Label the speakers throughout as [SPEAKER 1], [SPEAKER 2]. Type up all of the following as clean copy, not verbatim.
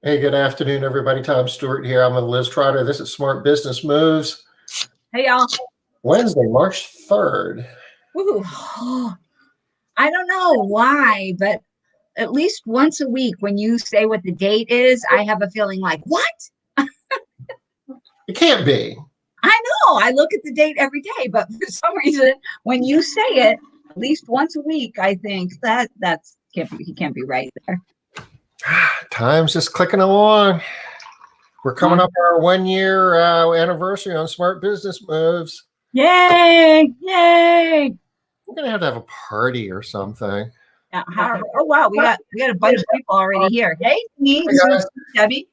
[SPEAKER 1] Hey, good afternoon, everybody. Tom Stewart here. I'm with Liz Trotter. This is Smart Business Moves,
[SPEAKER 2] Hey, y'all.
[SPEAKER 1] Wednesday, March 3rd.
[SPEAKER 2] Ooh. I don't know why, but at least once a week when you say what the date is, I have a feeling like, what?
[SPEAKER 1] It can't be.
[SPEAKER 2] I know. I look at the date every day, but for some reason, when you say it at least once a week, I think that's he can't be right there.
[SPEAKER 1] Time's just clicking along. We're coming up our 1 year anniversary on Smart Business Moves.
[SPEAKER 2] Yay! Yay!
[SPEAKER 1] We're gonna have a party or something.
[SPEAKER 2] Oh wow, we got a bunch of people already here. Hey, me, Debbie.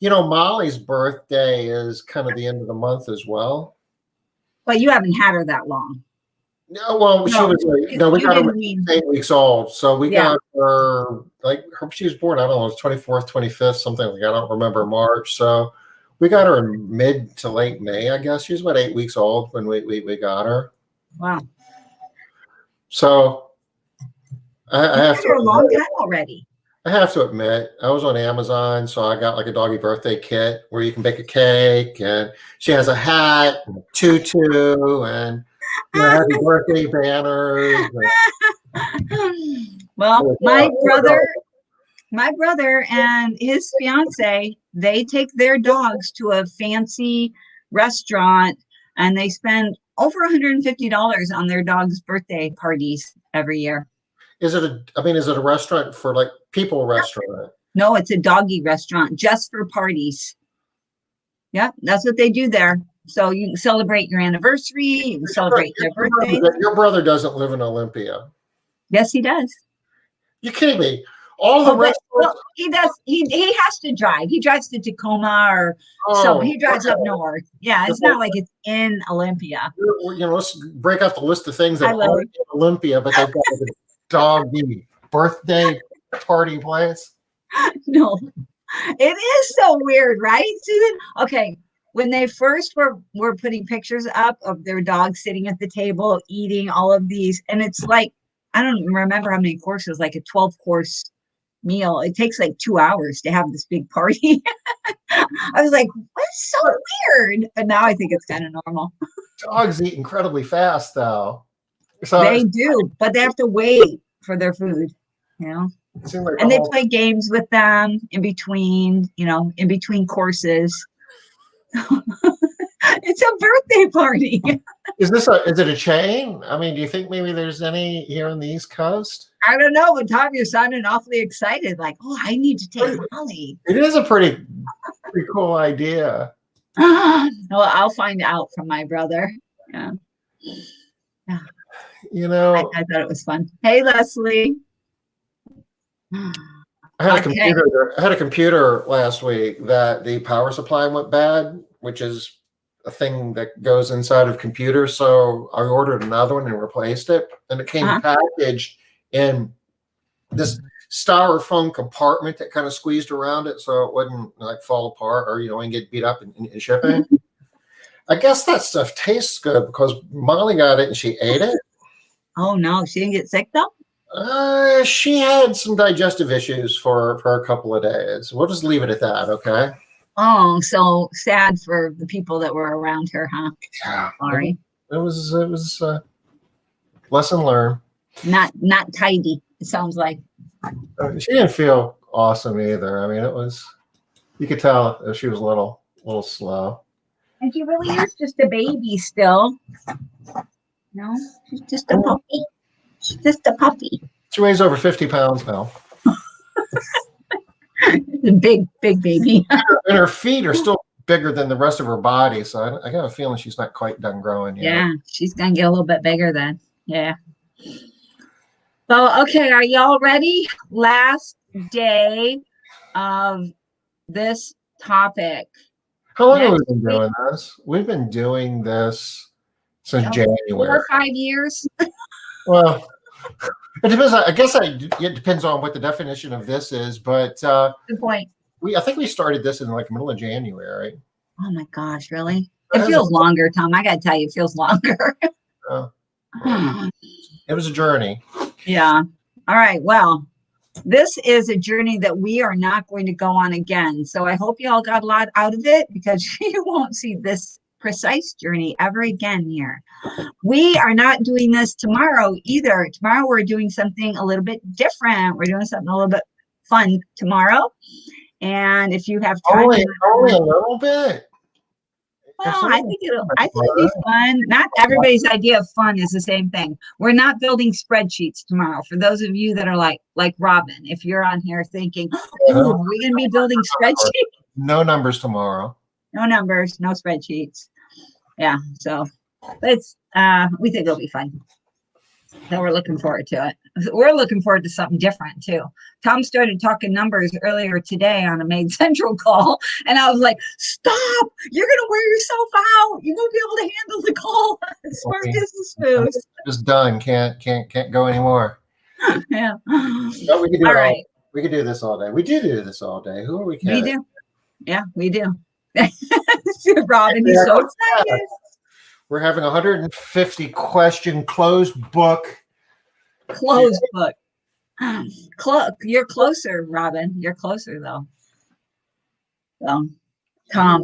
[SPEAKER 1] You know, Molly's birthday is kind of the end of the month as well.
[SPEAKER 2] But you haven't had her that long.
[SPEAKER 1] No, well, we got her 8 weeks old. So we got her she was born, I don't know, it was 24th, 25th, something like that. I don't remember March. So we got her in mid to late May, I guess. She was about 8 weeks old when we got her.
[SPEAKER 2] Wow.
[SPEAKER 1] So I have to
[SPEAKER 2] a long time already.
[SPEAKER 1] I have to admit, I was on Amazon, so I got like a doggy birthday kit where you can bake a cake, and she has a hat, and a tutu, and happy birthday banners.
[SPEAKER 2] Well, my brother and his fiance, they take their dogs to a fancy restaurant, and they spend over $150 on their dogs' birthday parties every year.
[SPEAKER 1] Is it a restaurant for like people restaurant?
[SPEAKER 2] No, it's a doggy restaurant just for parties. Yep, that's what they do there. So you can celebrate your anniversary, you can celebrate their birthday.
[SPEAKER 1] Your brother doesn't live in Olympia.
[SPEAKER 2] Yes, he does.
[SPEAKER 1] You kidding me? All the restaurants.
[SPEAKER 2] Well, he does. He has to drive. He drives to Tacoma so he drives up north. Yeah, it's not like it's in Olympia.
[SPEAKER 1] Let's break out the list of things that aren't in Olympia, but they've got a doggy birthday party place.
[SPEAKER 2] No, it is so weird, right, Susan? Okay. When they first were putting pictures up of their dogs sitting at the table eating all of these, and it's like, I don't remember how many courses, like a 12-course meal. It takes like 2 hours to have this big party. I was like, what's so weird? But now I think it's kind of normal.
[SPEAKER 1] Dogs eat incredibly fast, though.
[SPEAKER 2] So they do, but they have to wait for their food, and they play games with them in between courses. It's a birthday party.
[SPEAKER 1] Is it a chain? I mean, do you think maybe there's any here on the East Coast?
[SPEAKER 2] I don't know, but Tom, you're sounding awfully excited. Like, oh, I need to take Molly.
[SPEAKER 1] It is a pretty cool idea.
[SPEAKER 2] Well, I'll find out from my brother. Yeah. I thought it was fun. Hey, Leslie.
[SPEAKER 1] I had a computer last week that the power supply went bad, which is a thing that goes inside of computers. So I ordered another one and replaced it, and it came packaged in this styrofoam compartment that kind of squeezed around it so it wouldn't like fall apart or and get beat up in shipping. I guess that stuff tastes good because Molly got it and she ate it.
[SPEAKER 2] Oh no, she didn't get sick though?
[SPEAKER 1] She had some digestive issues for a couple of days. We'll just leave it at that, okay?
[SPEAKER 2] Oh, so sad for the people that were around her, huh?
[SPEAKER 1] Yeah.
[SPEAKER 2] Sorry.
[SPEAKER 1] It was lesson learned.
[SPEAKER 2] Not tidy, it sounds like.
[SPEAKER 1] She didn't feel awesome either. I mean, you could tell that she was a little slow.
[SPEAKER 2] And she really is just a baby still. No, she's just a puppy. She's just a puppy.
[SPEAKER 1] She weighs over 50 pounds now.
[SPEAKER 2] A big baby.
[SPEAKER 1] And her feet are still bigger than the rest of her body, so I got a feeling she's not quite done growing yet.
[SPEAKER 2] Yeah, she's gonna get a little bit bigger then. Yeah. So, okay, are y'all ready? Last day of this topic.
[SPEAKER 1] How long have we been doing this? We've been doing this since January.
[SPEAKER 2] 4 or 5 years.
[SPEAKER 1] Well, it depends. I guess it depends on what the definition of this is, but
[SPEAKER 2] good point.
[SPEAKER 1] I think we started this in like middle of January.
[SPEAKER 2] Oh my gosh, really? It feels longer, Tom. I gotta tell you, it feels longer.
[SPEAKER 1] It was a journey.
[SPEAKER 2] Yeah. All right. Well, this is a journey that we are not going to go on again. So I hope you all got a lot out of it, because you won't see this precise journey ever again here. We are not doing this tomorrow either. Tomorrow we're doing something a little bit different. We're doing something a little bit fun tomorrow. And if you have time,
[SPEAKER 1] only a little bit.
[SPEAKER 2] well, I think it'll be fun. Not everybody's idea of fun is the same thing. We're not building spreadsheets tomorrow. For those of you that are like Robin, if you're on here thinking, "Oh, are we going to be building spreadsheets?"
[SPEAKER 1] No numbers tomorrow.
[SPEAKER 2] No numbers, no spreadsheets. Yeah, so it's we think it'll be fun. So we're looking forward to it. We're looking forward to something different too. Tom started talking numbers earlier today on a Maid Central call, and I was like, "Stop! You're gonna wear yourself out. You won't be able to handle the call." Smart business moves.
[SPEAKER 1] Just done. Can't go anymore.
[SPEAKER 2] Yeah.
[SPEAKER 1] No, we can do
[SPEAKER 2] all
[SPEAKER 1] it
[SPEAKER 2] right.
[SPEAKER 1] We could do this all day. We do this all day. Who are we
[SPEAKER 2] We
[SPEAKER 1] kidding?
[SPEAKER 2] do. Yeah, we do. Robin, he's so excited.
[SPEAKER 1] We're having 150 question closed book.
[SPEAKER 2] Closed book. You're closer, Robin. You're closer though. So, Tom,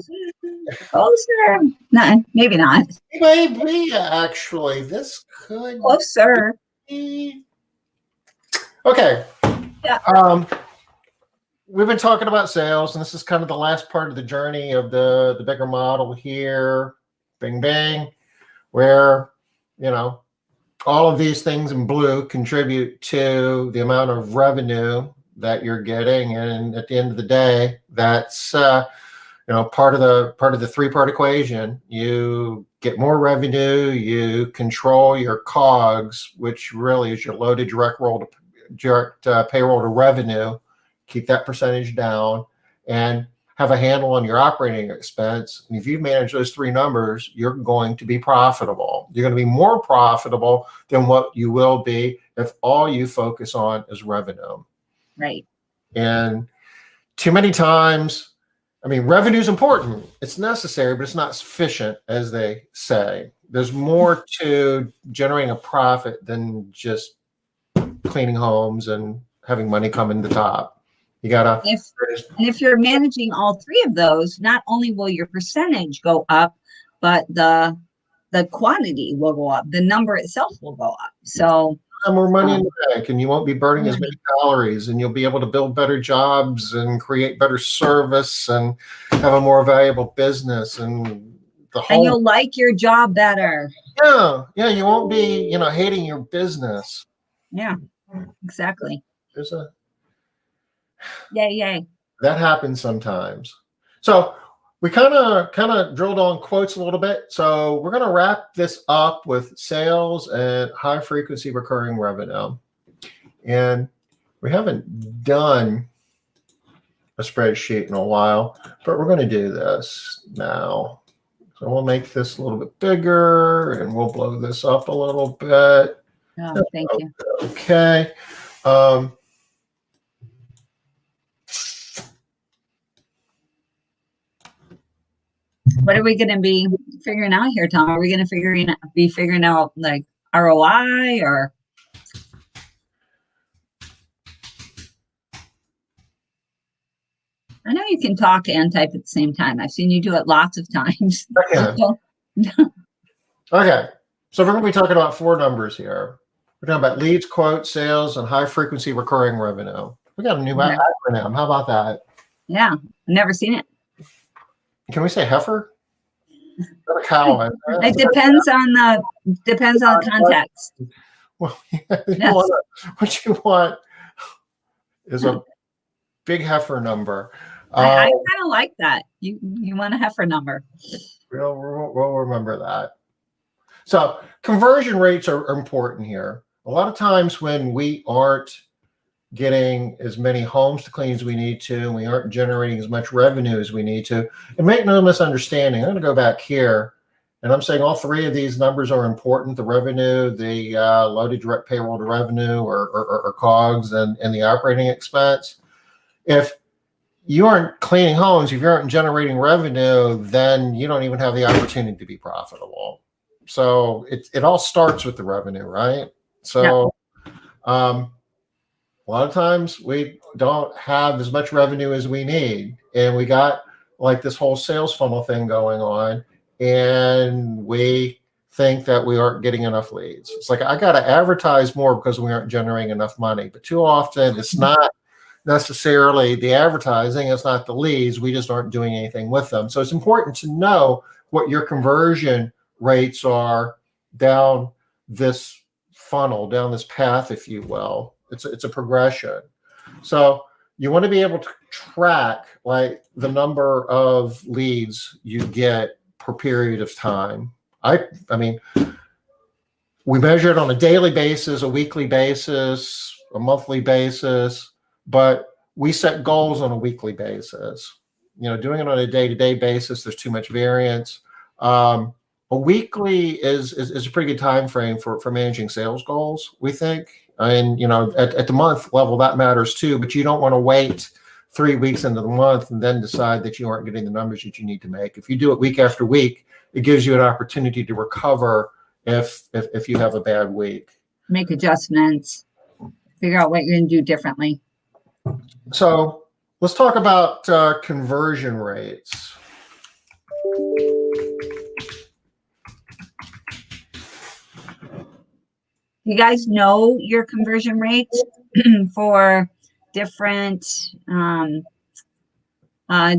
[SPEAKER 2] closer. No, maybe not.
[SPEAKER 1] Maybe actually, this could
[SPEAKER 2] Closer.
[SPEAKER 1] be. Okay.
[SPEAKER 2] Yeah.
[SPEAKER 1] We've been talking about sales, and this is kind of the last part of the journey of the bigger model here. Bing, bang, where, all of these things in blue contribute to the amount of revenue that you're getting. And at the end of the day, that's, part of the three-part equation. You get more revenue, you control your COGS, which really is your loaded direct payroll to revenue. Keep that percentage down and have a handle on your operating expense. And if you manage those three numbers, you're going to be profitable. You're going to be more profitable than what you will be if all you focus on is revenue.
[SPEAKER 2] Right.
[SPEAKER 1] And too many times, revenue is important. It's necessary, but it's not sufficient, as they say. There's more to generating a profit than just cleaning homes and having money come in the top. You gotta.
[SPEAKER 2] If you're managing all three of those, not only will your percentage go up, but the quantity will go up. The number itself will go up. So
[SPEAKER 1] have more money in the bank, and you won't be burning as many calories, and you'll be able to build better jobs and create better service and have a more valuable business, and
[SPEAKER 2] and you'll like your job better.
[SPEAKER 1] Yeah, you won't be, hating your business.
[SPEAKER 2] Yeah, exactly.
[SPEAKER 1] There's a
[SPEAKER 2] yay.
[SPEAKER 1] That happens sometimes. So we kind of drilled on quotes a little bit. So we're going to wrap this up with sales and high frequency recurring revenue. And we haven't done a spreadsheet in a while, but we're going to do this now. So we'll make this a little bit bigger, and we'll blow this up a little bit.
[SPEAKER 2] Oh, thank you.
[SPEAKER 1] Okay.
[SPEAKER 2] What are we going to be figuring out here, Tom? Are we going to be figuring out like ROI or? I know you can talk and type at the same time. I've seen you do it lots of times.
[SPEAKER 1] Okay. So we're going to be talking about four numbers here. We're talking about leads, quotes, sales, and high frequency recurring revenue. We got a new acronym. How about that?
[SPEAKER 2] Yeah. I've never seen it.
[SPEAKER 1] Can we say heifer? A cow.
[SPEAKER 2] It depends on the context.
[SPEAKER 1] Well, what you want is a big heifer number.
[SPEAKER 2] I kind of like that. You want a heifer number.
[SPEAKER 1] We'll remember that. So conversion rates are important here. A lot of times when we aren't getting as many homes to clean as we need to, and we aren't generating as much revenue as we need to, and make no misunderstanding, I'm going to go back here, and I'm saying all three of these numbers are important: the revenue, the loaded direct payroll to revenue, or COGS, and the operating expense. If you aren't cleaning homes, if you aren't generating revenue, then you don't even have the opportunity to be profitable. So it all starts with the revenue, right? So A lot of times we don't have as much revenue as we need. And we got like this whole sales funnel thing going on. And we think that we aren't getting enough leads. It's like, I got to advertise more because we aren't generating enough money. But too often it's not necessarily the advertising, it's not the leads. We just aren't doing anything with them. So it's important to know what your conversion rates are down this funnel, down this path, if you will. It's a progression. So you want to be able to track like the number of leads you get per period of time. I mean, we measure it on a daily basis, a weekly basis, a monthly basis, but we set goals on a weekly basis. Doing it on a day-to-day basis, there's too much variance. A weekly is a pretty good time frame for managing sales goals, we think. And at the month level, that matters too. But you don't want to wait 3 weeks into the month and then decide that you aren't getting the numbers that you need to make. If you do it week after week, it gives you an opportunity to recover if you have a bad week.
[SPEAKER 2] Make adjustments, figure out what you're going to do differently.
[SPEAKER 1] So let's talk about conversion rates.
[SPEAKER 2] You guys know your conversion rates for different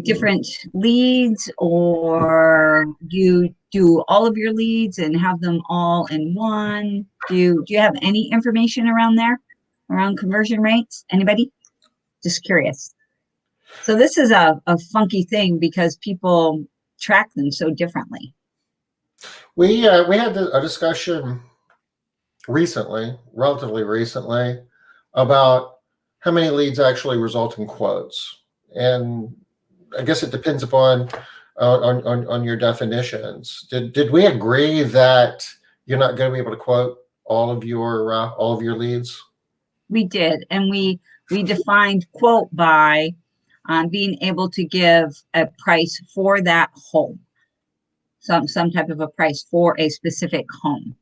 [SPEAKER 2] different leads, or you do all of your leads and have them all in one? Do you have any information around there, around conversion rates? Anybody? Just curious. So this is a funky thing because people track them so differently.
[SPEAKER 1] We had a discussion recently, relatively recently, about how many leads actually result in quotes. And I guess it depends upon on your definitions. Did we agree that you're not going to be able to quote all of your leads?
[SPEAKER 2] We did, and we defined quote by being able to give a price for that home, some type of a price for a specific home.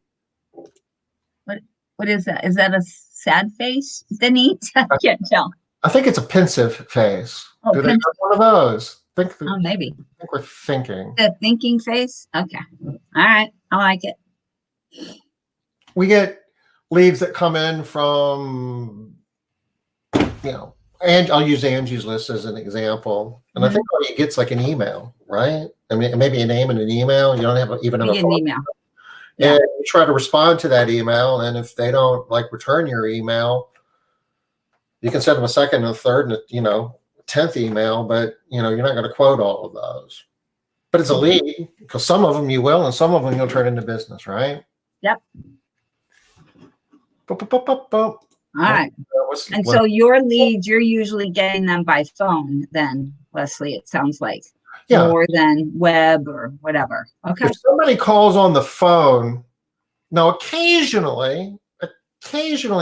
[SPEAKER 2] What is that? Is that a sad face, Denise? I can't tell.
[SPEAKER 1] I think it's a pensive face.
[SPEAKER 2] Oh,
[SPEAKER 1] Do they have one of those?
[SPEAKER 2] Oh, maybe.
[SPEAKER 1] I think we're thinking.
[SPEAKER 2] The thinking face? Okay. All right. I like it.
[SPEAKER 1] We get leads that come in from, and I'll use Angie's List as an example. And I think all you get's like an email, right? I mean, maybe a name and an email. You don't even have a phone.
[SPEAKER 2] Email.
[SPEAKER 1] And you try to respond to that email. And if they don't return your email, you can send them a second and a third and a 10th email, but you're not going to quote all of those. But it's a lead, because some of them you will, and some of them you'll turn into business, right?
[SPEAKER 2] Yep.
[SPEAKER 1] Boop, boop, boop, boop, boop.
[SPEAKER 2] All right. And so your leads, you're usually getting them by phone then, Leslie, it sounds like. Yeah. More than web or whatever. Okay.
[SPEAKER 1] If somebody calls on the phone, now occasionally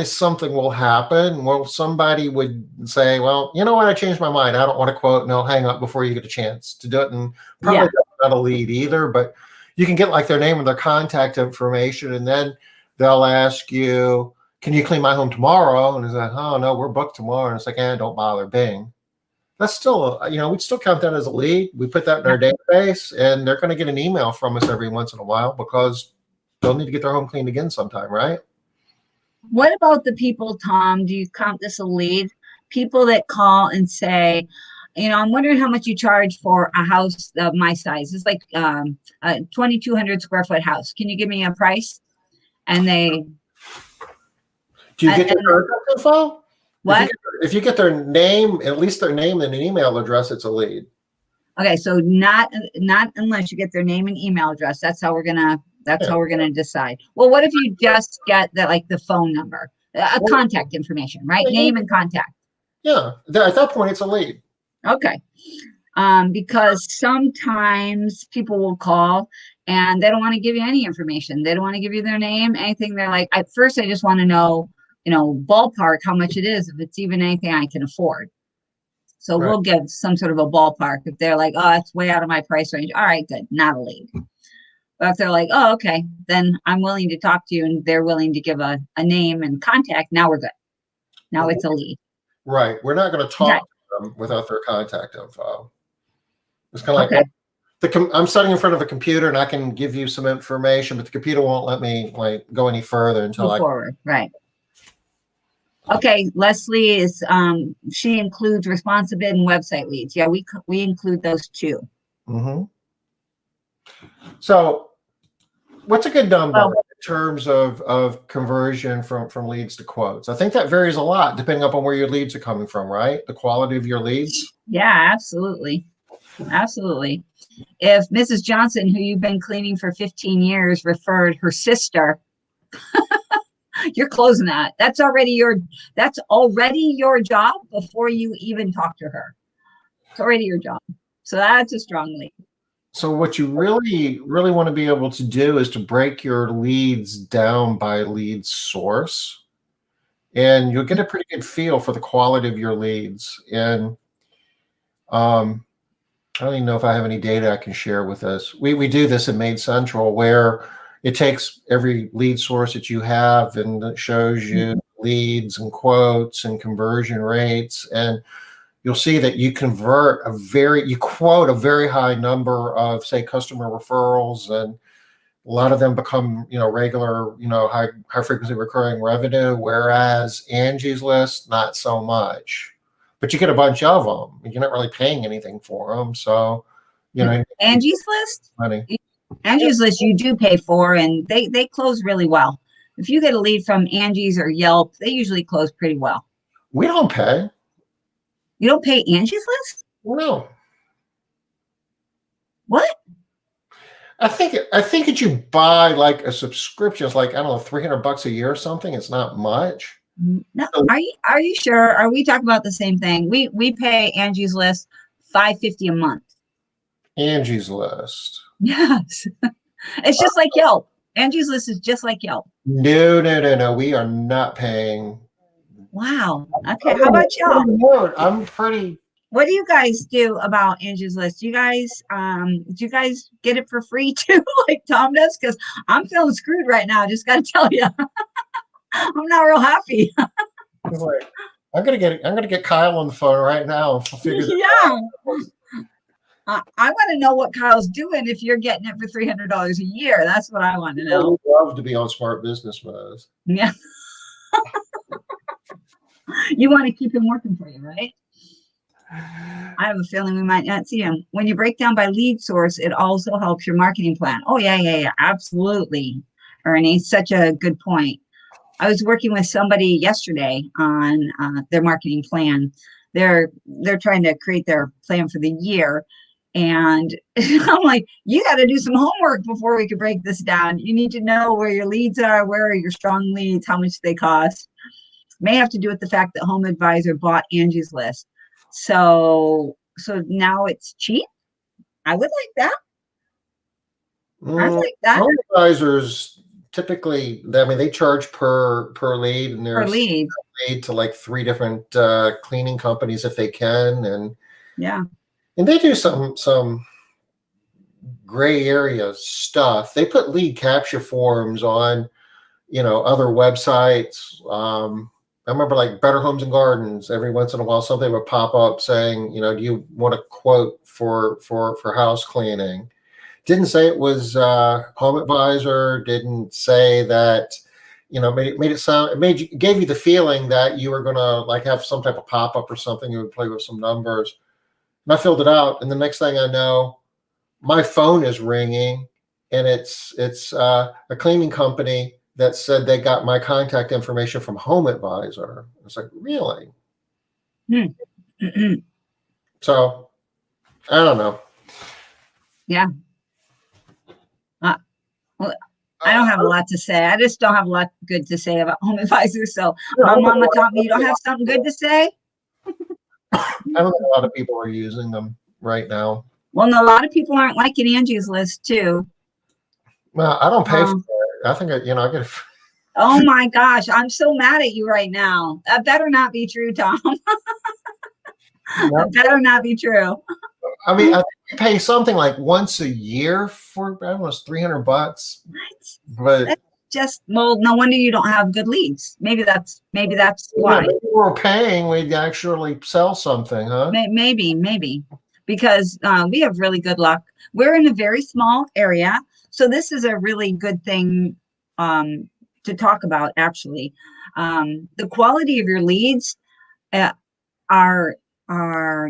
[SPEAKER 1] something will happen where somebody would say, well, you know what, I changed my mind. I don't want to quote, and they'll hang up before you get a chance to do it. And probably not a lead either, but you can get their name and their contact information, and then they'll ask you, can you clean my home tomorrow? And it's like, oh no, we're booked tomorrow. And it's like, don't bother, bing. That's still, we'd still count that as a lead. We put that in our database, and they're going to get an email from us every once in a while because they'll need to get their home cleaned again sometime, right?
[SPEAKER 2] What about the people, Tom? Do you count this a lead? People that call and say, I'm wondering how much you charge for a house of my size. It's like a 2,200 square foot house. Can you give me a price? And they...
[SPEAKER 1] Do you get their contact info?
[SPEAKER 2] What?
[SPEAKER 1] If you get their name, at least their name and an email address, it's a lead.
[SPEAKER 2] Okay, so not unless you get their name and email address. That's how we're gonna decide. Well, what if you just get the phone number, contact information, right? Name and contact.
[SPEAKER 1] Yeah, at that point, it's a lead.
[SPEAKER 2] Okay, because sometimes people will call and they don't want to give you any information. They don't want to give you their name, anything. They're like, at first, I just want to know, ballpark how much it is, if it's even anything I can afford. So we'll give some sort of a ballpark. If they're like, oh, it's way out of my price range. All right, good, not a lead. But if they're like, oh, okay, then I'm willing to talk to you, and they're willing to give a name and contact, now we're good. Now it's a lead.
[SPEAKER 1] Right. We're not going to talk
[SPEAKER 2] Okay.
[SPEAKER 1] to them without their contact info. It's kind of like,
[SPEAKER 2] Okay.
[SPEAKER 1] I'm sitting in front of a computer and I can give you some information, but the computer won't let me like go any further until
[SPEAKER 2] Go forward. Right. Okay. Leslie is, she includes responsive and website leads. Yeah, we include those too.
[SPEAKER 1] Mm-hmm. So what's a good number
[SPEAKER 2] Well,
[SPEAKER 1] in terms of conversion from leads to quotes? I think that varies a lot depending upon where your leads are coming from, right? The quality of your leads.
[SPEAKER 2] yeah, absolutely. Absolutely. If Mrs. Johnson, who you've been cleaning for 15 years, referred her sister, you're closing that. That's already your job before you even talk to her. It's already your job. So that's a strong lead.
[SPEAKER 1] So what you really, really want to be able to do is to break your leads down by lead source, and you'll get a pretty good feel for the quality of your leads. And I don't even know if I have any data I can share with us. We do this in Made Central where it takes every lead source that you have and it shows you leads and quotes and conversion rates. And you'll see that you quote a very high number of, say, customer referrals, and a lot of them become, regular, high frequency recurring revenue, whereas Angie's List, not so much. But you get a bunch of them, and you're not really paying anything for them. So,
[SPEAKER 2] Angie's List?
[SPEAKER 1] money.
[SPEAKER 2] Angie's List you do pay for, and they close really well. If you get a lead from Angie's or Yelp, they usually close pretty well.
[SPEAKER 1] We don't pay.
[SPEAKER 2] You don't pay Angie's List?
[SPEAKER 1] No.
[SPEAKER 2] What?
[SPEAKER 1] I think that you buy like a subscription. It's like, I don't know, $300 a year or something. It's not much.
[SPEAKER 2] No, are you sure? Are we talking about the same thing? We pay Angie's List $5.50 a month.
[SPEAKER 1] Angie's List.
[SPEAKER 2] Yes. It's just like Yelp. Angie's List is just like Yelp.
[SPEAKER 1] No. We are not paying.
[SPEAKER 2] Wow. Okay. How about y'all?
[SPEAKER 1] I'm pretty.
[SPEAKER 2] What do you guys do about Angie's List? Do you guys get it for free too, like Tom does? Because I'm feeling screwed right now. I just got to tell you, I'm not real happy.
[SPEAKER 1] I'm gonna get Kyle on the phone right now and figure this
[SPEAKER 2] Yeah. I want to know what Kyle's doing if you're getting it for $300 a year. That's what I want to know.
[SPEAKER 1] We'd love to be on Smart Business Buzz.
[SPEAKER 2] Yeah. You want to keep him working for you, right? I have a feeling we might not see him. When you break down by lead source, it also helps your marketing plan. Oh, yeah, absolutely, Ernie. Such a good point. I was working with somebody yesterday on their marketing plan. They're trying to create their plan for the year. And I'm like, you got to do some homework before we can break this down. You need to know where your leads are, where are your strong leads, how much they cost. May have to do with the fact that Home Advisor bought Angie's List. So now it's cheap. I would like that. I like that.
[SPEAKER 1] Home Advisors typically, they charge per lead, and there's lead to like 3 different cleaning companies if they can, and they do some gray area stuff. They put lead capture forms on other websites. I remember like Better Homes and Gardens, every once in a while something would pop up saying, do you want a quote for house cleaning? Didn't say it was Home Advisor, didn't say that, gave you the feeling that you were gonna like have some type of pop-up or something. You would play with some numbers. And I filled it out, and the next thing I know, my phone is ringing, and it's a cleaning company that said they got my contact information from Home Advisor. It's like, really? So, I don't know.
[SPEAKER 2] Yeah. Well, I don't have a lot to say. I just don't have a lot good to say about Home Advisor. So my mama taught me you don't have something good to say.
[SPEAKER 1] I don't think a lot of people are using them right now.
[SPEAKER 2] Well, a lot of people aren't liking Angie's List too.
[SPEAKER 1] Well, I don't pay for it. I think I get.
[SPEAKER 2] Oh my gosh, I'm so mad at you right now. That better not be true, Tom. That better not be true.
[SPEAKER 1] I mean, I think you pay something like once a year for, I don't know, it's $300.
[SPEAKER 2] What?
[SPEAKER 1] But
[SPEAKER 2] just, well, no wonder you don't have good leads. Maybe that's why.
[SPEAKER 1] Maybe we're paying, we'd actually sell something, huh?
[SPEAKER 2] Maybe, because we have really good luck. We're in a very small area, so this is a really good thing to talk about, actually. The quality of your leads uh, are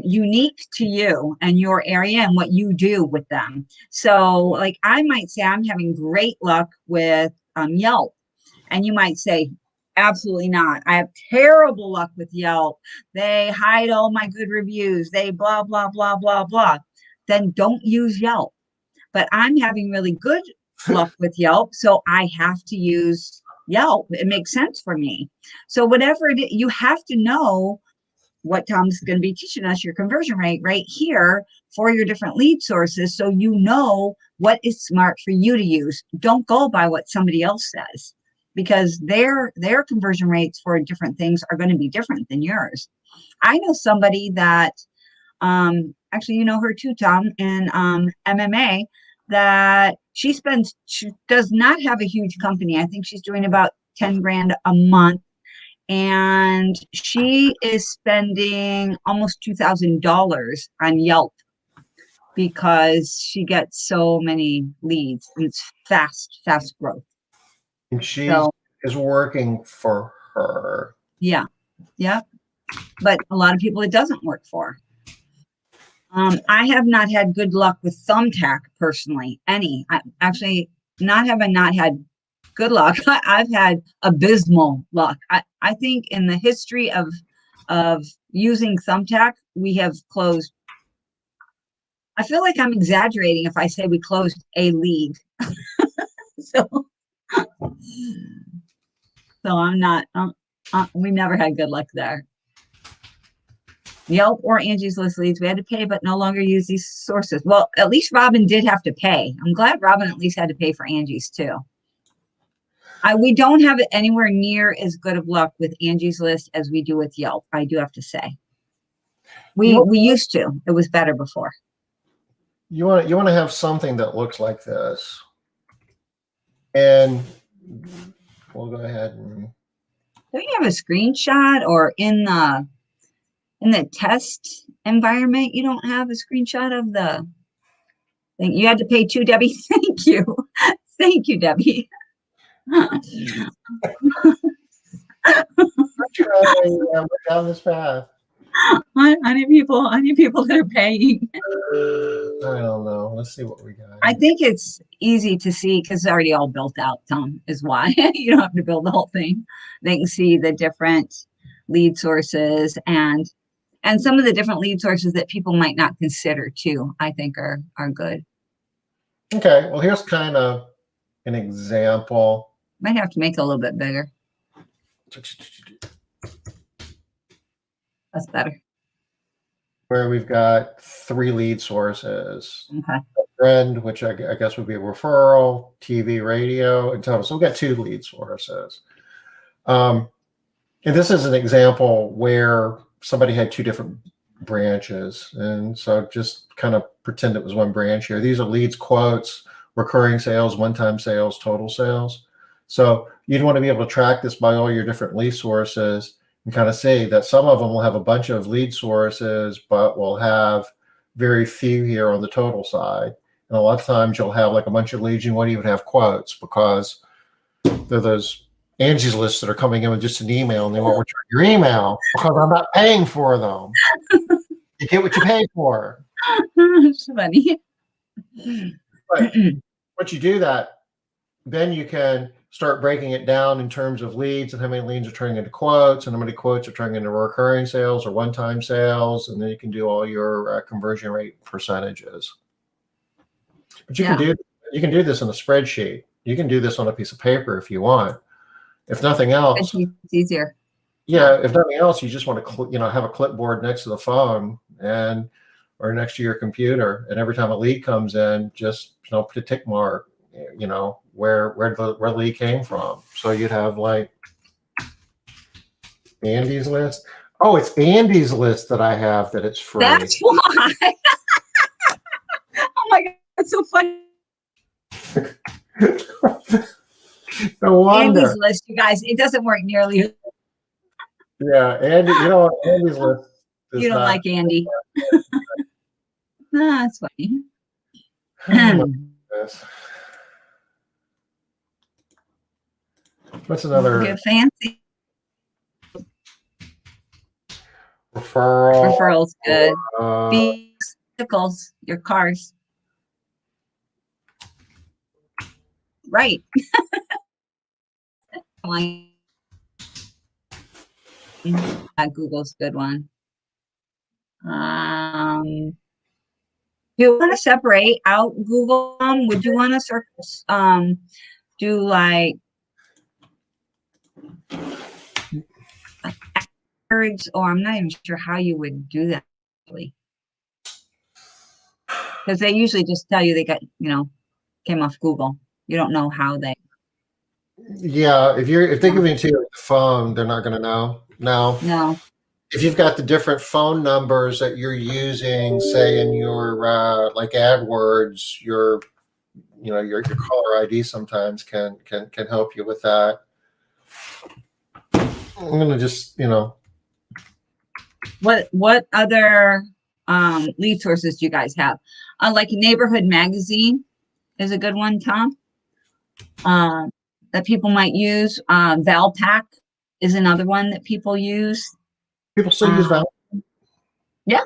[SPEAKER 2] unique to you and your area and what you do with them. So, like, I might say I'm having great luck with Yelp, and you might say, absolutely not. I have terrible luck with Yelp. They hide all my good reviews. They blah, blah, blah, blah, blah. Then don't use Yelp. But I'm having really good luck with Yelp, so I have to use Yelp. It makes sense for me. So whatever it is, you have to know what Tom's going to be teaching us, your conversion rate right here for your different lead sources, so you know what is smart for you to use. Don't go by what somebody else says, because their conversion rates for different things are going to be different than yours. I know somebody that actually, you know her too, Tom, in MMA, that she does not have a huge company. I think she's doing about 10 grand a month, and she is spending almost $2,000 on Yelp because she gets so many leads, and it's fast growth.
[SPEAKER 1] And she is working for her.
[SPEAKER 2] Yeah. But a lot of people it doesn't work for. I have not had good luck with Thumbtack personally. I actually not had good luck. I've had abysmal luck. I think in the history of using Thumbtack, we have closed. I feel like I'm exaggerating if I say we closed a lead. So I'm not. We never had good luck there. Yelp or Angie's List leads, we had to pay, but no longer use these sources. Well, at least Robin did have to pay. I'm glad Robin at least had to pay for Angie's too. We don't have it anywhere near as good of luck with Angie's List as we do with Yelp, I do have to say. We used to. It was better before.
[SPEAKER 1] You want to have something that looks like this. And we'll go ahead and...
[SPEAKER 2] Don't you have a screenshot, or in the test environment, you don't have a screenshot of the thing? You had to pay too, Debbie. Thank you. Thank you, Debbie.
[SPEAKER 1] Down this path.
[SPEAKER 2] I need people that are paying.
[SPEAKER 1] I don't know. Let's see what we got.
[SPEAKER 2] I think it's easy to see because it's already all built out, Tom, is why. You don't have to build the whole thing. They can see the different lead sources and some of the different lead sources that people might not consider too, I think are good.
[SPEAKER 1] Okay, well, here's kind of an example.
[SPEAKER 2] Might have to make it a little bit bigger. That's better.
[SPEAKER 1] Where we've got 3 lead sources.
[SPEAKER 2] Okay.
[SPEAKER 1] A friend, which I guess would be a referral, TV, radio, and total. So we've got 2 lead sources. And this is an example where somebody had 2 different branches. And so just kind of pretend it was one branch here. These are leads, quotes, recurring sales, one-time sales, total sales. So you'd want to be able to track this by all your different lead sources and kind of say that some of them will have a bunch of lead sources, but will have very few here on the total side. And a lot of times you'll have like a bunch of leads, you won't even have quotes because they're those Angie's Lists that are coming in with just an email and they won't return your email because I'm not paying for them. You get what you pay for.
[SPEAKER 2] It's funny.
[SPEAKER 1] But once you do that, then you can start breaking it down in terms of leads and how many leads are turning into quotes and how many quotes are turning into recurring sales or one-time sales. And then you can do all your conversion rate percentages. But you can do this in a spreadsheet. You can do this on a piece of paper if you want. If nothing else,
[SPEAKER 2] It's easier.
[SPEAKER 1] Yeah, if nothing else, you just want to have a clipboard next to the phone or next to your computer, and every time a lead comes in, just put a tick mark. Where the lead came from. So you'd have like Andy's List. Oh, it's Andy's List that I have that it's free.
[SPEAKER 2] That's why. Oh my God, that's so funny.
[SPEAKER 1] No
[SPEAKER 2] Andy's
[SPEAKER 1] wonder.
[SPEAKER 2] list, you guys, it doesn't work nearly.
[SPEAKER 1] Yeah, Andy, you know, Andy's list
[SPEAKER 2] You
[SPEAKER 1] is
[SPEAKER 2] don't
[SPEAKER 1] not.
[SPEAKER 2] like Andy. Ah, that's funny.
[SPEAKER 1] Oh my goodness. What's another
[SPEAKER 2] Get fancy.
[SPEAKER 1] referral?
[SPEAKER 2] Referrals, good.
[SPEAKER 1] Uh,
[SPEAKER 2] Vehicles, your cars. Right. Google's a good one. Do you want to separate out Google? Would you want to do like words, or I'm not even sure how you would do that actually. Because they usually just tell you they got, came off Google. You don't know how they.
[SPEAKER 1] yeah, if they give you to your phone, they're not going to know. Now,
[SPEAKER 2] No.
[SPEAKER 1] if you've got the different phone numbers that you're using, say in your like AdWords, your caller ID sometimes can help you with that. I'm gonna just
[SPEAKER 2] What other lead sources do you guys have? Like Neighborhood Magazine is a good one, Tom. That people might use. Valpak is another one that people use.
[SPEAKER 1] people still use Val.
[SPEAKER 2] Yeah.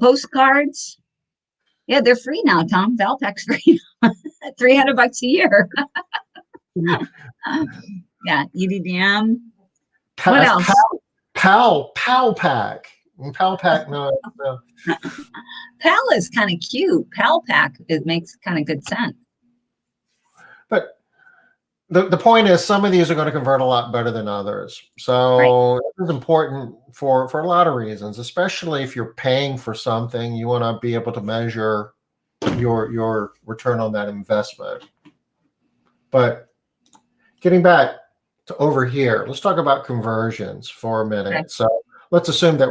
[SPEAKER 2] Postcards. Yeah, they're free now, Tom. Valpak's free. $300 a year. Yeah, EDDM. What else?
[SPEAKER 1] Pal Pack. Pal Pack, no.
[SPEAKER 2] Pal is kind of cute. Pal Pack, it makes kind of good sense.
[SPEAKER 1] But the point is, some of these are going to convert a lot better than others. So it's important for a lot of reasons, especially if you're paying for something. You want to be able to measure your return on that investment. But getting back to over here, let's talk about conversions for a minute.
[SPEAKER 2] Okay.
[SPEAKER 1] So let's assume that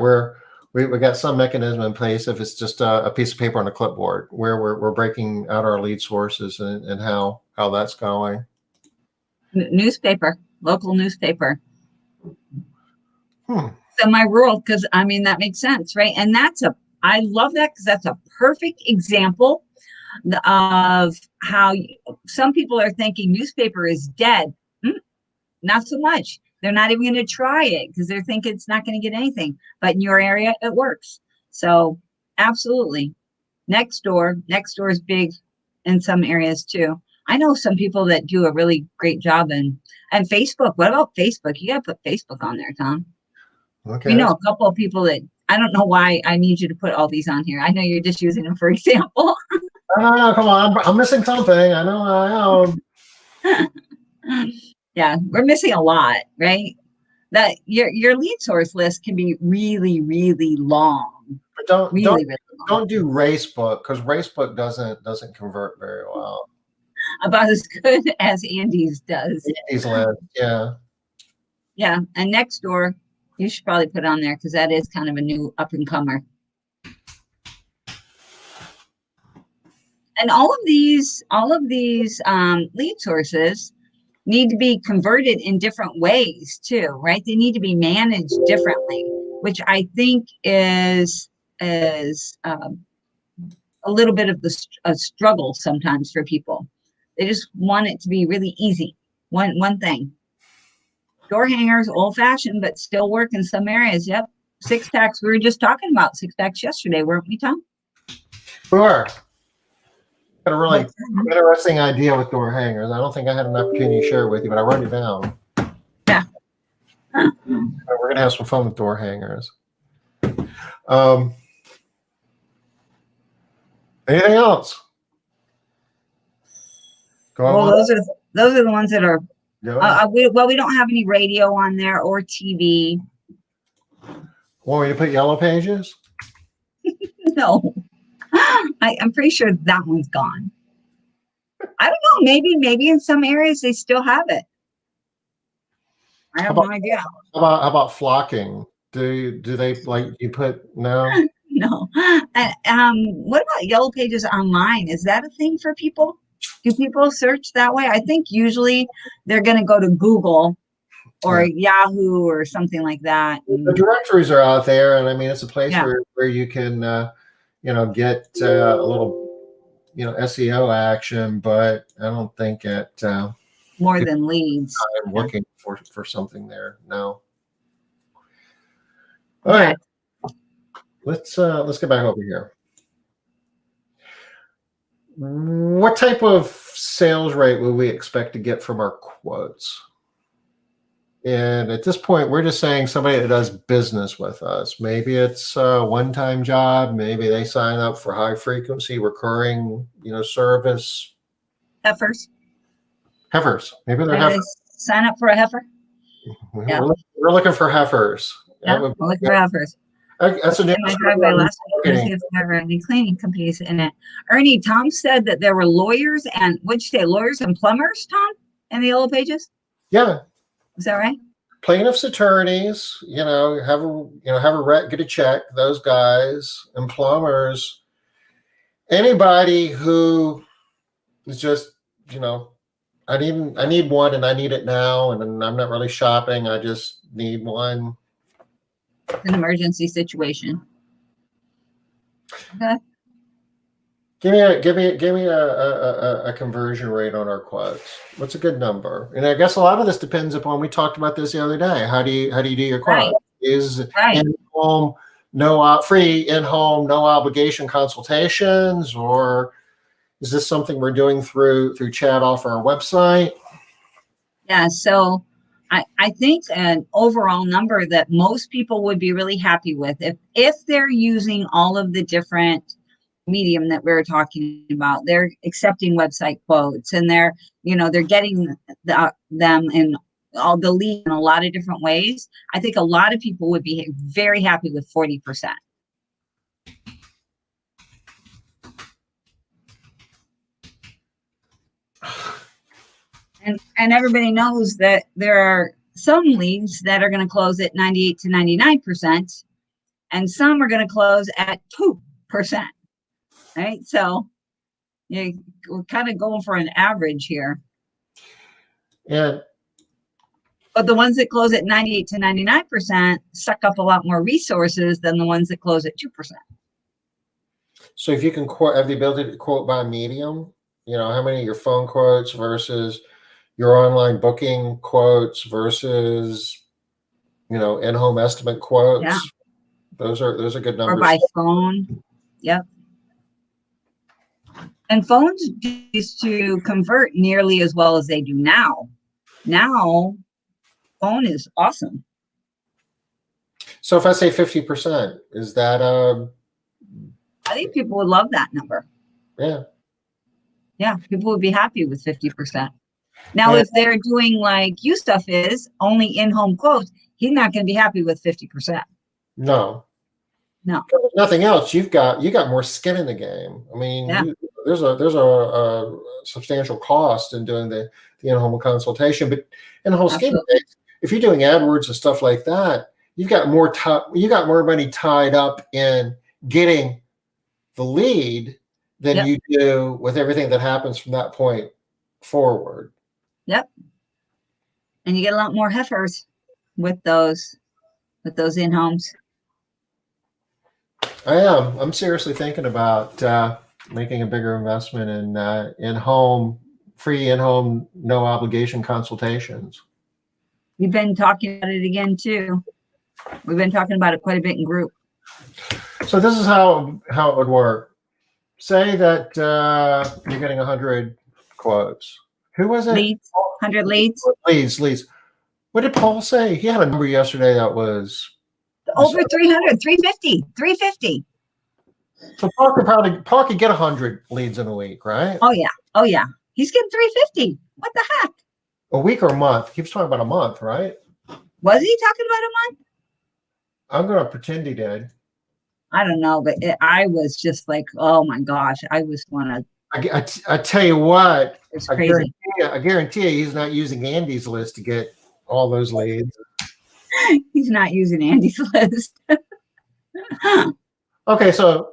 [SPEAKER 1] we got some mechanism in place. If it's just a piece of paper on a clipboard, where we're breaking out our lead sources and how that's going.
[SPEAKER 2] Newspaper, local newspaper.
[SPEAKER 1] Hmm.
[SPEAKER 2] Semi-rural, because I mean that makes sense, right? And I love that because that's a perfect example of how some people are thinking newspaper is dead. Not so much. They're not even going to try it because they're thinking it's not going to get anything. But in your area, it works. So absolutely. Next door is big in some areas too. I know some people that do a really great job and Facebook. What about Facebook? You got to put Facebook on there, Tom.
[SPEAKER 1] Okay.
[SPEAKER 2] We know a couple of people that I don't know why I need you to put all these on here. I know you're just using them for example.
[SPEAKER 1] Oh, come on. I'm missing something. I know I am.
[SPEAKER 2] Yeah, we're missing a lot, right? That your lead source list can be really, really long.
[SPEAKER 1] But don't
[SPEAKER 2] really long.
[SPEAKER 1] don't do Racebook, because Racebook doesn't convert very well.
[SPEAKER 2] About as good as Andy's does.
[SPEAKER 1] Andy's list, yeah.
[SPEAKER 2] Yeah, and Nextdoor, you should probably put on there because that is kind of a new up and comer. And all of these lead sources need to be converted in different ways too, right? They need to be managed differently, which I think is a little bit of a struggle sometimes for people. They just want it to be really easy. One thing. Door hangers, old fashioned, but still work in some areas. Yep. Six packs. We were just talking about six packs yesterday, weren't we, Tom?
[SPEAKER 1] Sure. Got a really interesting idea with door hangers. I don't think I had an opportunity to share it with you, but I wrote it down.
[SPEAKER 2] Yeah.
[SPEAKER 1] We're gonna have some fun with door hangers. Anything else?
[SPEAKER 2] Well, those are the ones that are. We don't have any radio on there or TV.
[SPEAKER 1] Want me to put yellow pages?
[SPEAKER 2] No, I'm pretty sure that one's gone. I don't know. Maybe in some areas they still have it. I have no idea.
[SPEAKER 1] How about flocking? Do they like you put no?
[SPEAKER 2] No. What about yellow pages online? Is that a thing for people? Do people search that way? I think usually they're going to go to Google or Yahoo or something like that.
[SPEAKER 1] The directories are out there, and I mean, it's a place
[SPEAKER 2] Yeah.
[SPEAKER 1] where you can, get a little, SEO action, but I don't think
[SPEAKER 2] More than leads.
[SPEAKER 1] I'm looking for something there. No. All
[SPEAKER 2] Yeah.
[SPEAKER 1] right. Let's get back over here. What type of sales rate would we expect to get from our quotes? And at this point, we're just saying somebody that does business with us. Maybe it's a one-time job. Maybe they sign up for high frequency, recurring, service.
[SPEAKER 2] Heifers.
[SPEAKER 1] Heifers. Maybe they're
[SPEAKER 2] Maybe
[SPEAKER 1] heifers.
[SPEAKER 2] they sign up for a heifer. Yeah.
[SPEAKER 1] We're looking for heifers.
[SPEAKER 2] Yeah, we're looking for heifers.
[SPEAKER 1] That's a new.
[SPEAKER 2] In my driveway last week, see if there were any cleaning companies in it. Ernie, Tom said that there were lawyers and what'd you say, lawyers and plumbers, Tom, in the Yellow Pages?
[SPEAKER 1] Yeah.
[SPEAKER 2] Is that right?
[SPEAKER 1] Plaintiffs' attorneys, get a check. Those guys and plumbers, anybody who is just, I need one and I need it now, and I'm not really shopping. I just need one.
[SPEAKER 2] An emergency situation. Okay.
[SPEAKER 1] Give me a conversion rate on our quotes. What's a good number? And I guess a lot of this depends upon. We talked about this the other day. How do you do your quote?
[SPEAKER 2] Right.
[SPEAKER 1] Is
[SPEAKER 2] Right.
[SPEAKER 1] in-home free in-home no obligation consultations, or is this something we're doing through chat off our website?
[SPEAKER 2] Yeah. So I think an overall number that most people would be really happy with if they're using all of the different medium that we were talking about, they're accepting website quotes and they're getting them in all the lead in a lot of different ways. I think a lot of people would be very happy with 40%. And everybody knows that there are some leads that are going to close at 98 to 99%, and some are going to close at 2%. Right? So we're kind of going for an average here.
[SPEAKER 1] Yeah.
[SPEAKER 2] But the ones that close at 98 to 99% suck up a lot more resources than the ones that close at 2%.
[SPEAKER 1] So if you can have the ability to quote by medium, how many of your phone quotes versus your online booking quotes versus, in-home estimate quotes.
[SPEAKER 2] Yeah.
[SPEAKER 1] Those are good numbers.
[SPEAKER 2] Or by phone. Yep. And phones used to convert nearly as well as they do now. Now, phone is awesome.
[SPEAKER 1] So if I say 50%, is that
[SPEAKER 2] I think people would love that number.
[SPEAKER 1] Yeah.
[SPEAKER 2] Yeah, people would be happy with 50%. Now, if they're doing like you stuff is only in-home quotes, he's not going to be happy with 50%.
[SPEAKER 1] No. If nothing else, you got more skin in the game. I mean, there's a substantial cost in doing the in-home consultation, but in the whole scheme of things, if you're doing AdWords and stuff like that, you've got more money tied up in getting the lead than you do with everything that happens from that point forward.
[SPEAKER 2] Yep. And you get a lot more heifers with those in-homes.
[SPEAKER 1] I'm seriously thinking about making a bigger investment in free in-home no obligation consultations.
[SPEAKER 2] We've been talking about it again too. We've been talking about it quite a bit in group. So
[SPEAKER 1] this is how it would work. Say that you're getting 100 quotes. Who was it?
[SPEAKER 2] Leads. 100 leads.
[SPEAKER 1] Leads. What did Paul say? He had a number yesterday that was
[SPEAKER 2] over 300, 350.
[SPEAKER 1] So Paul could get 100 leads in a week, right?
[SPEAKER 2] Oh yeah. He's getting 350. What the heck?
[SPEAKER 1] A week or a month? He was talking about a month, right?
[SPEAKER 2] Was he talking about a month?
[SPEAKER 1] I'm going to pretend he did.
[SPEAKER 2] I don't know, but I was just like, oh my gosh, I just want to.
[SPEAKER 1] I tell you what,
[SPEAKER 2] it's crazy.
[SPEAKER 1] I guarantee you he's not using Andy's list to get all those leads.
[SPEAKER 2] He's not using Andy's list.
[SPEAKER 1] Okay, so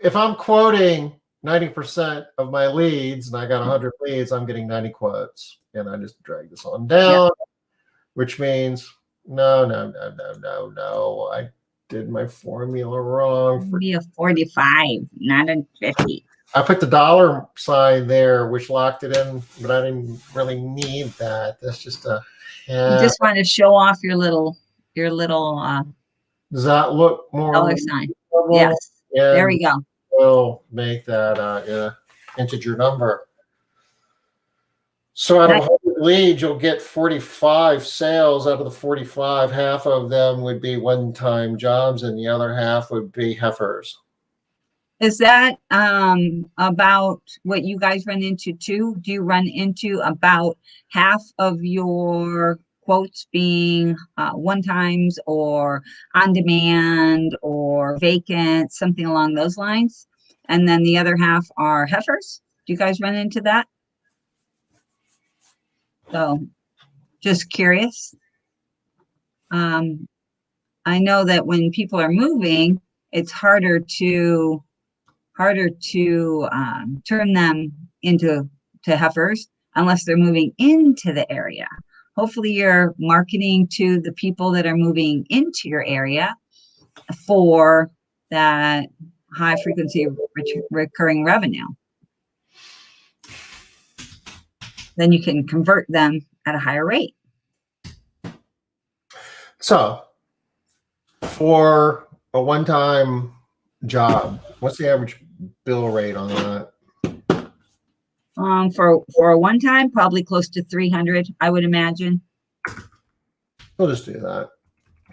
[SPEAKER 1] if I'm quoting 90% of my leads, and I got 100 leads, I'm getting 90 quotes. And I just drag this on down, which means no. I did my formula wrong.
[SPEAKER 2] Be a 45, not a 50.
[SPEAKER 1] I put the dollar sign there, which locked it in, but I didn't really need that. That's just a.
[SPEAKER 2] You just want to show off your little
[SPEAKER 1] does that look more
[SPEAKER 2] dollar sign?
[SPEAKER 1] reasonable?
[SPEAKER 2] Yes.
[SPEAKER 1] And
[SPEAKER 2] There we go.
[SPEAKER 1] we'll make that integer number. So out of 100 leads, you'll get 45 sales. Out of the 45, half of them would be one-time jobs, and the other half would be heifers.
[SPEAKER 2] Is that about what you guys run into too? Do you run into about half of your quotes being one-times or on-demand or vacant, something along those lines? And then the other half are heifers? Do you guys run into that? So just curious. I know that when people are moving, it's harder to turn them into heifers unless they're moving into the area. Hopefully you're marketing to the people that are moving into your area for that high frequency recurring revenue. Then you can convert them at a higher rate. So
[SPEAKER 1] for a one-time job, what's the average bill rate on that?
[SPEAKER 2] For a one-time, probably close to 300, I would imagine.
[SPEAKER 1] We'll just do that.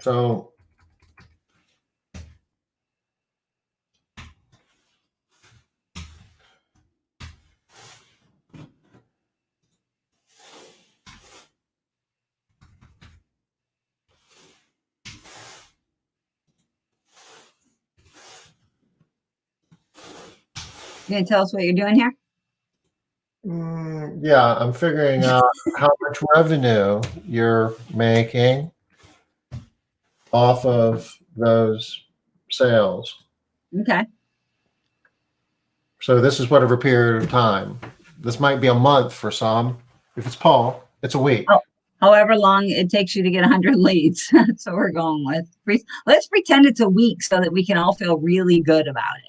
[SPEAKER 1] So
[SPEAKER 2] You gonna tell us what you're doing here?
[SPEAKER 1] Yeah, I'm figuring out how much revenue you're making off of those sales.
[SPEAKER 2] Okay.
[SPEAKER 1] So this is whatever period of time. This might be a month for some. If it's Paul, it's a week.
[SPEAKER 2] Oh, however long it takes you to get 100 leads. That's what we're going with. Let's pretend it's a week so that we can all feel really good about it.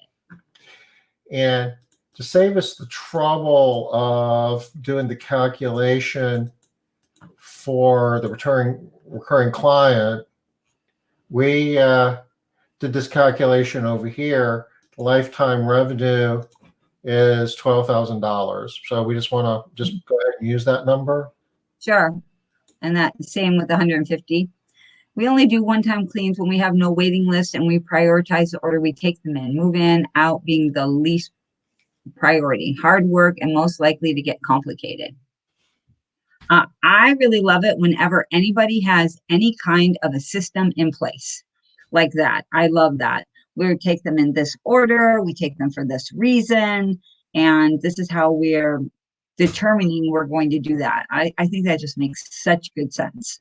[SPEAKER 1] And to save us the trouble of doing the calculation for the recurring client, we did this calculation over here. The lifetime revenue is $12,000. So we just want to just go ahead and use that number.
[SPEAKER 2] Sure. And that same with 150. We only do one-time cleans when we have no waiting list and we prioritize the order we take them in. Move in, out being the least priority. Hard work and most likely to get complicated. I really love it whenever anybody has any kind of a system in place like that. I love that. We take them in this order, we take them for this reason, and this is how we're determining we're going to do that. I think that just makes such good sense.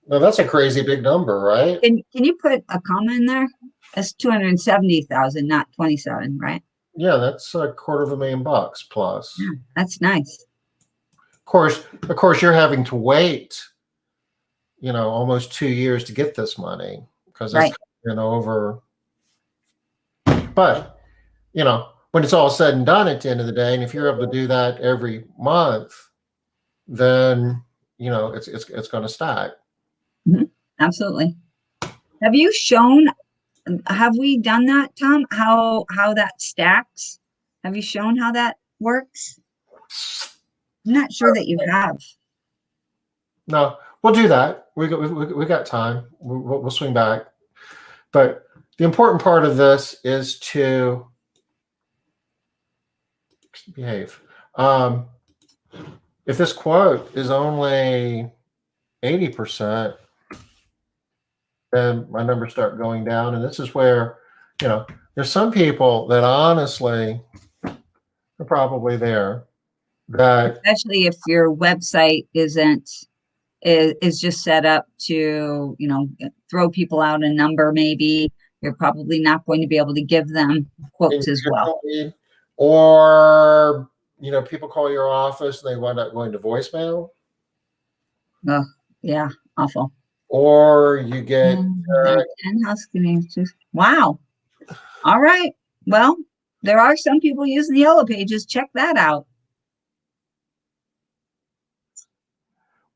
[SPEAKER 1] Now that's a crazy big number, right?
[SPEAKER 2] Can you put a comma in there? That's 270,000, not 27, right?
[SPEAKER 1] Yeah, that's $250,000 plus.
[SPEAKER 2] Yeah, that's nice.
[SPEAKER 1] Of course, you're having to wait, almost 2 years to get this money because that's over. But, when it's all said and done at the end of the day, and if you're able to do that every month, then, it's going to stack.
[SPEAKER 2] Mm-hmm. Absolutely. Have we done that, Tom? How that stacks? Have you shown how that works? I'm not sure that you have.
[SPEAKER 1] No, we'll do that. We got time. We'll swing back. But the important part of this is to behave. If this quote is only 80%, then my numbers start going down. And this is where, there's some people that honestly are probably there. That
[SPEAKER 2] especially if your website is just set up to, throw people out a number, maybe you're probably not going to be able to give them quotes as well.
[SPEAKER 1] Or, people call your office and they wind up going to voicemail.
[SPEAKER 2] Oh, yeah, awful.
[SPEAKER 1] Or you get
[SPEAKER 2] 10 house cleaning. Wow. All right. Well, there are some people using the Yellow Pages. Check that out.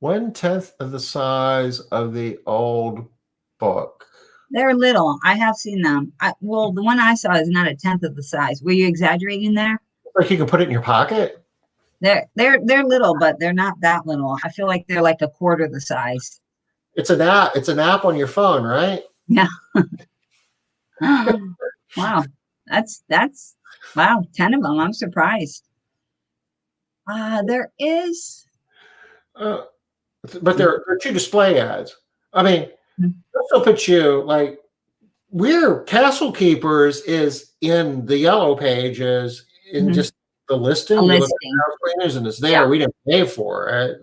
[SPEAKER 1] 1/10 of the size of the old book.
[SPEAKER 2] They're little. I have seen them. Well, the one I saw is not 1/10 of the size. Were you exaggerating there?
[SPEAKER 1] Like you can put it in your pocket?
[SPEAKER 2] They're little, but they're not that little. I feel like they're like 1/4 the size.
[SPEAKER 1] It's an app. It's an app on your phone, right?
[SPEAKER 2] Yeah. Wow. That's wow. 10 of them. I'm surprised. There is.
[SPEAKER 1] But there are 2 display ads. I mean, this will put you like we're Castle Keepers is in the Yellow Pages in just the listing.
[SPEAKER 2] A
[SPEAKER 1] You look
[SPEAKER 2] listing.
[SPEAKER 1] at house cleaners and it's there. We didn't pay for it.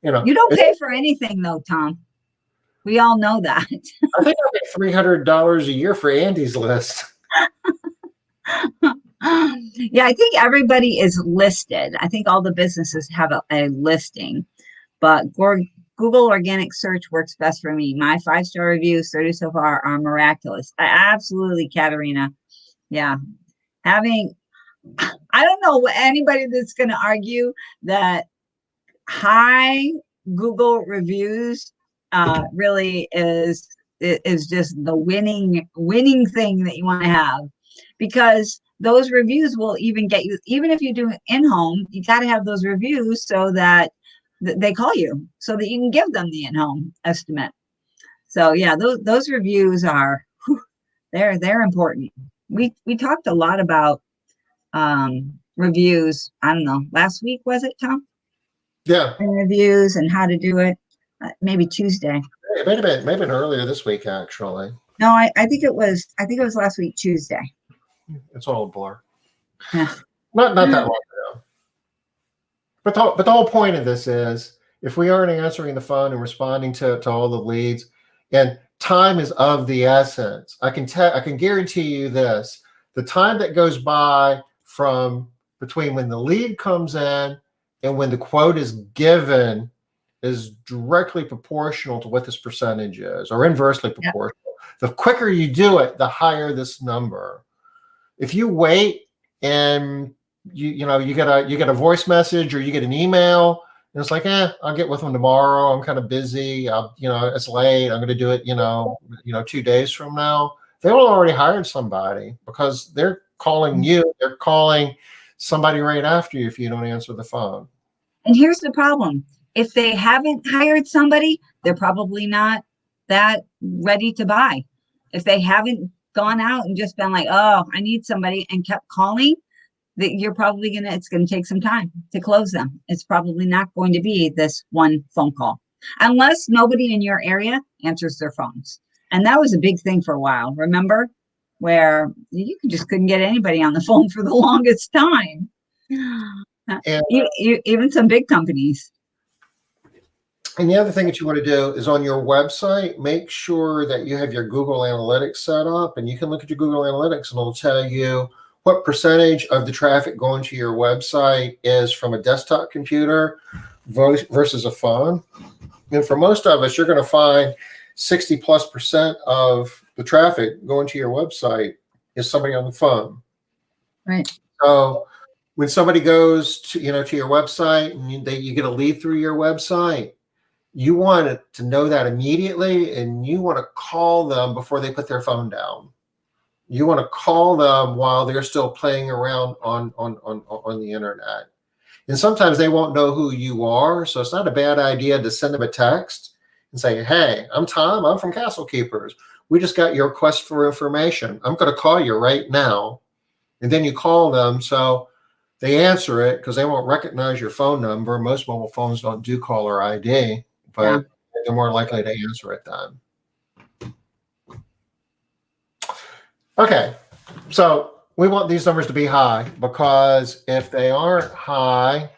[SPEAKER 2] You don't pay for anything though, Tom. We all know that.
[SPEAKER 1] I think I pay $300 a year for Andy's list.
[SPEAKER 2] Yeah, I think everybody is listed. I think all the businesses have a listing, but Google organic search works best for me. My 5-star reviews, 30 so far, are miraculous. Absolutely, Katerina. Yeah. I don't know anybody that's going to argue that high Google reviews really is just the winning thing that you want to have, because those reviews will even get you, even if you do in-home, you got to have those reviews so that they call you, so that you can give them the in-home estimate. So yeah, those reviews are, they're important. We talked a lot about reviews. I don't know, last week, was it, Tom?
[SPEAKER 1] Yeah.
[SPEAKER 2] Reviews and how to do it. Maybe Tuesday.
[SPEAKER 1] It may have been earlier this week, actually.
[SPEAKER 2] No, I think it was last week, Tuesday.
[SPEAKER 1] It's all a blur.
[SPEAKER 2] Yeah.
[SPEAKER 1] Not that long ago. But the whole point of this is, if we aren't answering the phone and responding to all the leads, and time is of the essence. I can guarantee you this: the time that goes by from between when the lead comes in and when the quote is given is directly proportional to what this percentage is, or inversely proportional. Yep. The quicker you do it, the higher this number. If you wait and you get a voice message or you get an email and it's like, I'll get with them tomorrow. I'm kind of busy. It's late. I'm going to do it, 2 days from now. They will already hired somebody because they're calling you. They're calling somebody right after you if you don't answer the phone.
[SPEAKER 2] And here's the problem. If they haven't hired somebody, they're probably not that ready to buy. If they haven't gone out and just been like, oh, I need somebody, and kept calling, that you're probably it's going to take some time to close them. It's probably not going to be this one phone call, unless nobody in your area answers their phones. And that was a big thing for a while. Remember, where you just couldn't get anybody on the phone for the longest time. And even some big companies.
[SPEAKER 1] And the other thing that you want to do is on your website, make sure that you have your Google Analytics set up, and you can look at your Google Analytics and it'll tell you what percentage of the traffic going to your website is from a desktop computer versus a phone. And for most of us, you're going to find 60+% of the traffic going to your website is somebody on the phone.
[SPEAKER 2] Right.
[SPEAKER 1] So when somebody goes to your website and you get a lead through your website, you want to know that immediately, and you want to call them before they put their phone down. You want to call them while they're still playing around on the internet. And sometimes they won't know who you are, so it's not a bad idea to send them a text and say, hey, I'm Tom, I'm from Castle Keepers. We just got your request for information. I'm going to call you right now. And then you call them, so they answer it because they won't recognize your phone number. Most mobile phones don't do caller ID, but they're more likely to answer it then. Okay, so we want these numbers to be high, because if they aren't high,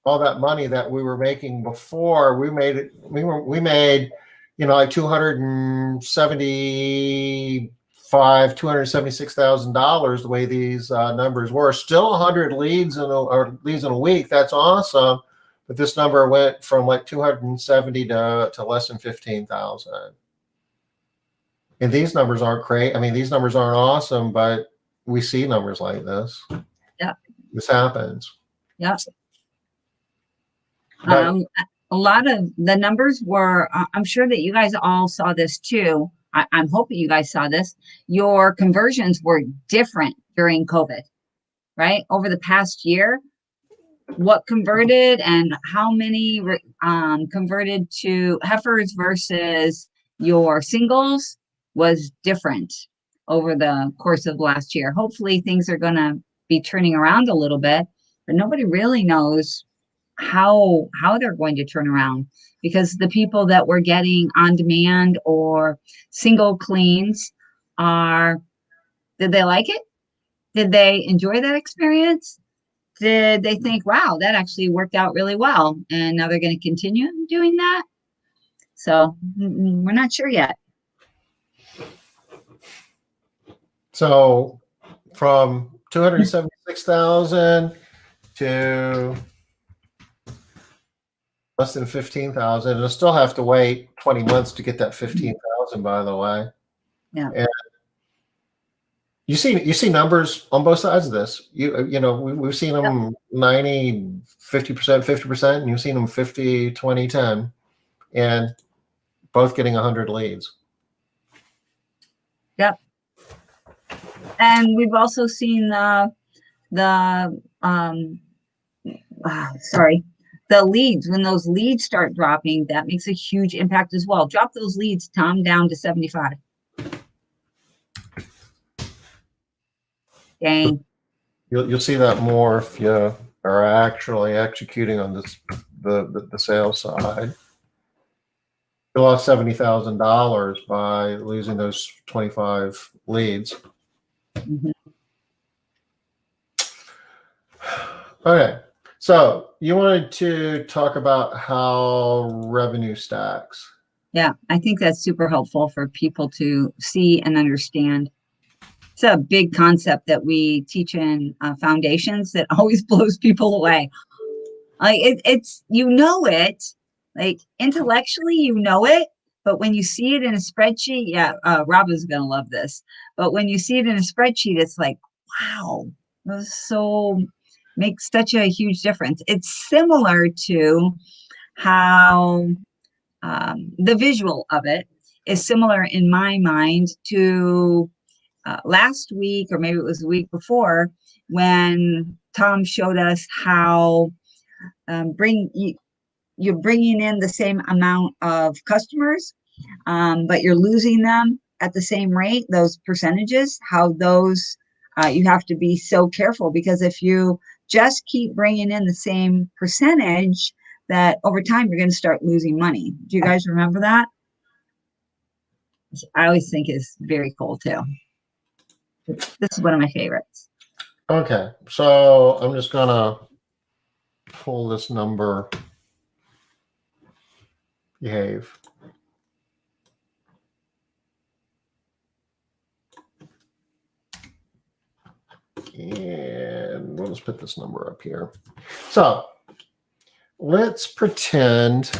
[SPEAKER 1] all that money that we were making before, we made like $276,000, the way these numbers were. Still 100 leads leads in a week. That's awesome. But this number went from like 270 to less than 15,000. And these numbers aren't great. I mean, these numbers aren't awesome, but we see numbers like this.
[SPEAKER 2] Yeah.
[SPEAKER 1] This happens.
[SPEAKER 2] Yeah. A lot of the numbers were, I'm sure that you guys all saw this too. I'm hoping you guys saw this. Your conversions were different during COVID, right? Over the past year, what converted and how many converted to heifers versus your singles was different over the course of last year. Hopefully things are going to be turning around a little bit, but nobody really knows how they're going to turn around, because the people that were getting on demand or single cleans did they like it? Did they enjoy that experience? Did they think, wow, that actually worked out really well, and now they're going to continue doing that? So we're not sure yet.
[SPEAKER 1] So from 276,000 to less than 15,000, and I still have to wait 20 months to get that 15,000, by the way.
[SPEAKER 2] Yeah.
[SPEAKER 1] And you see numbers on both sides of this. We've seen them 90, 50%, 50%, and you've seen them 50, 20, 10, and both getting 100 leads.
[SPEAKER 2] Yep. And we've also seen the leads. When those leads start dropping, that makes a huge impact as well. Drop those leads, Tom, down to 75. Dang.
[SPEAKER 1] You'll see that more if you are actually executing on the sales side. You lost $70,000 by losing those 25 leads.
[SPEAKER 2] Mm-hmm.
[SPEAKER 1] Okay, so you wanted to talk about how revenue stacks.
[SPEAKER 2] Yeah, I think that's super helpful for people to see and understand. It's a big concept that we teach in foundations that always blows people away. Like it's it, like intellectually it, but when you see it in a spreadsheet, Rob is gonna love this. But when you see it in a spreadsheet, it's like, wow, so makes such a huge difference. It's similar to how the visual of it is similar in my mind to last week, or maybe it was the week before, when Tom showed us how you're bringing in the same amount of customers, but you're losing them at the same rate, those percentages, how those you have to be so careful, because if you just keep bringing in the same percentage, that over time you're going to start losing money. Do you guys remember that? I always think is very cool too. This is one of my favorites.
[SPEAKER 1] Okay, so I'm just gonna pull this number. Behave. And we'll just put this number up here. So let's pretend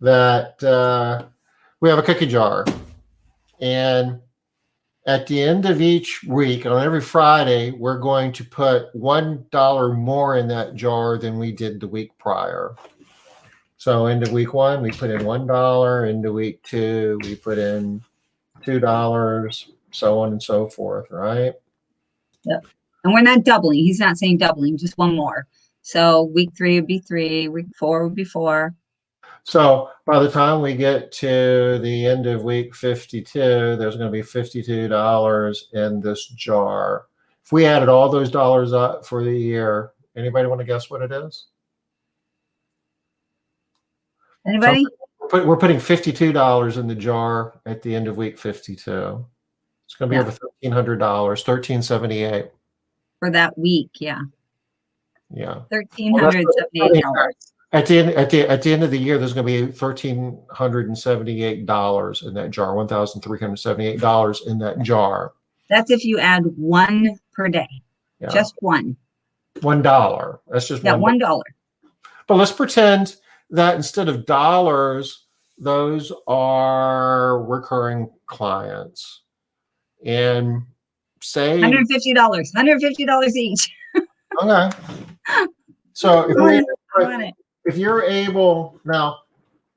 [SPEAKER 1] that we have a cookie jar, and at the end of each week, on every Friday, we're going to put $1 more in that jar than we did the week prior. So into week 1, we put in $1. Into week 2, we put in $2, so on and so forth, right?
[SPEAKER 2] Yep. And we're not doubling. He's not saying doubling, just one more. So week 3 would be 3, week 4 would be 4.
[SPEAKER 1] So by the time we get to the end of week 52, there's going to be $52 in this jar. If we added all those dollars up for the year, anybody want to guess what it is?
[SPEAKER 2] Anybody?
[SPEAKER 1] So we're putting $52 in the jar at the end of week 52. It's going to be over $1,300, $1,378
[SPEAKER 2] for that week. Yeah.
[SPEAKER 1] Yeah.
[SPEAKER 2] $1,378.
[SPEAKER 1] At the end of the year, there's going to be $1,378 in that jar, $1,378 in that jar.
[SPEAKER 2] That's if you add one per day, just one.
[SPEAKER 1] $1. That's just
[SPEAKER 2] $1.
[SPEAKER 1] But let's pretend that instead of dollars, those are recurring clients, and say
[SPEAKER 2] $150 each.
[SPEAKER 1] Okay. So if you're able now,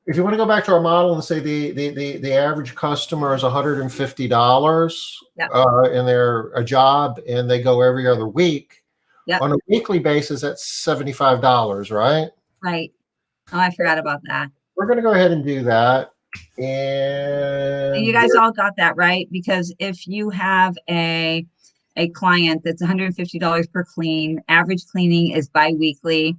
[SPEAKER 1] if you want to go back to our model and say the average customer is $150 in a job, and they go every other week. Yep. On a weekly basis, that's $75, right?
[SPEAKER 2] Right. Oh, I forgot about that.
[SPEAKER 1] We're going to go ahead and do that. And
[SPEAKER 2] you guys all got that, right? Because if you have a client that's $150 per clean, average cleaning is bi-weekly,